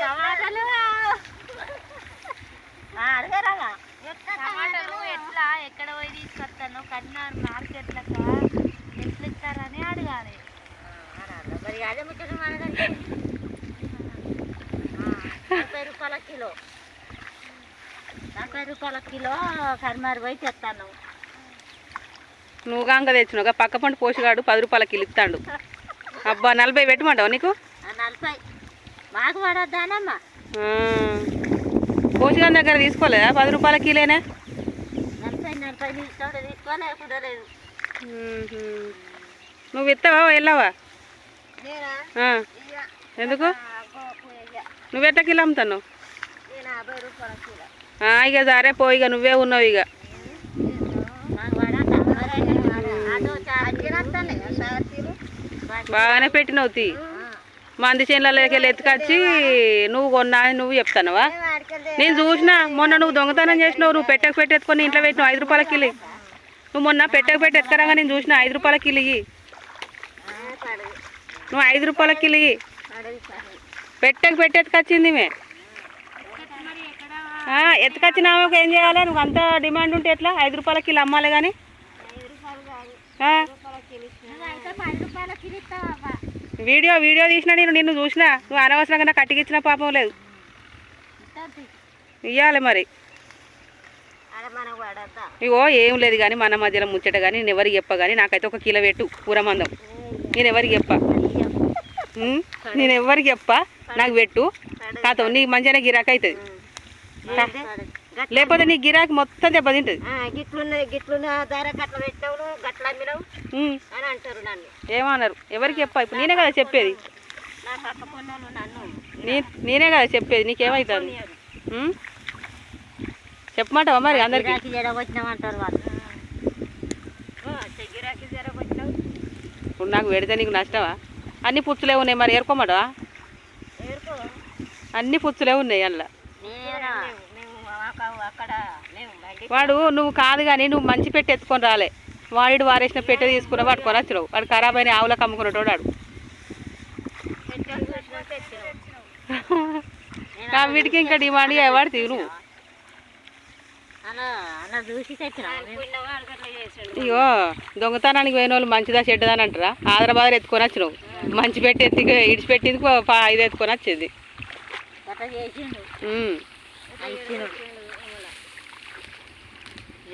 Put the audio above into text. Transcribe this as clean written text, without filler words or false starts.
టమాటాలు అడగరాగా టమాటాలు ఎట్లా ఎక్కడ పోయి తీసుకొస్తాను కరీంనగర్ మార్కెట్లకు ఎట్లా ఇస్తారని అడగాలి. మరి అదే ముచ్చట అడగండి. 40 రూపాయల కిలో, 40 రూపాయల కిలో కరీంనగర్ పోయి తెస్తాను. నువ్వు కాంగ తెచ్చినావు పక్క పంట పోషగాడు 10 రూపాయల కిలో ఇస్తాడు. అబ్బా 40 పెట్టమంటావు నీకు? 40 మాకు పడొద్దానమ్మా. పోషగాని దగ్గర తీసుకోలేదా 10 రూపాయల కిలోనే? 40 తీసుకోలే కుదరలేదు. నువ్వు ఇస్తావా వెళ్ళావా? ఎందుకు నువ్వెట్ట కిలో అమ్ముతావు? ఇక సరే పోయి ఇక నువ్వే ఉన్నావు ఇక. బాగానే పెట్టినవు తీ. మంది చేనులకి వెళ్ళి ఎత్తుకొచ్చి నువ్వు కొన్నా అని నువ్వు చెప్తానవా? నేను చూసినా మొన్న నువ్వు దొంగతనం చేసినావు. నువ్వు పెట్టెత్తుకొని ఇంట్లో పెట్టినావు 5 రూపాయల కిలో. నువ్వు మొన్న పెట్టి ఎత్తుకరాగా నేను చూసిన 5 రూపాయల కిలో నువ్వు 5 రూపాయల కిలో పెట్టి ఎత్తుకొచ్చింది మే ఎత్తుకొచ్చినామే. ఏం చేయాలి? నువ్వు అంత డిమాండ్ ఉంటే ఎట్లా? 5 రూపాయల కిలో అమ్మాలి కానీ వీడియో తీసినా నేను నిన్ను చూసినా. నువ్వు అనవసరంగా కట్టికిచ్చిన పాపం లేదు. ఇవ్వాలి మరి. ఇగో ఏం లేదు కానీ మన మధ్యలో ముచ్చట కానీ నేను ఎవరికి చెప్ప కానీ నాకైతే 1 కిలో పెట్టు కూర మందం. నేను ఎవరికి చెప్ప నాకు పెట్టు. కాదు నీ మంచిగానే గిరాకీ అవుతుంది. లేకపోతే నీ గిరాకీ మొత్తం దెబ్బతింటుంది. ఏమన్నారు? ఎవరికి చెప్పా? ఇప్పుడు నేనే కదా చెప్పేది. నేనే కదా చెప్పేది. నీకేమవుతుంది? చెప్పమంటావా మరి అందరికి? ఇప్పుడు నాకు పెడితే నీకు నష్టమా? అన్ని పుచ్చులే ఉన్నాయి మరి ఏరుకోమంటావా? అన్ని పుచ్చులే ఉన్నాయి అందులో. వాడు నువ్వు కాదు కానీ నువ్వు మంచి పెట్టి ఎత్తుకొని రాలే. వాడు వారేసిన పెట్టె తీసుకున్నా పట్టుకొని వచ్చినావు. వాడు ఖరాబ్ అయిన ఆవులకు అమ్ముకునేటోడు వాడు. వీటికి ఇంకా డిమాండ్ వాడు తీరు. ఇగో దొంగతనానికి పోయిన వాళ్ళు మంచిదా చెడ్డదని అంటారా? ఆదరాబాద్ ఎత్తుకొని వచ్చినావు. మంచి పెట్టి ఎత్తి ఇడిచిపెట్టింది 5 ఎత్తుకొని వచ్చింది.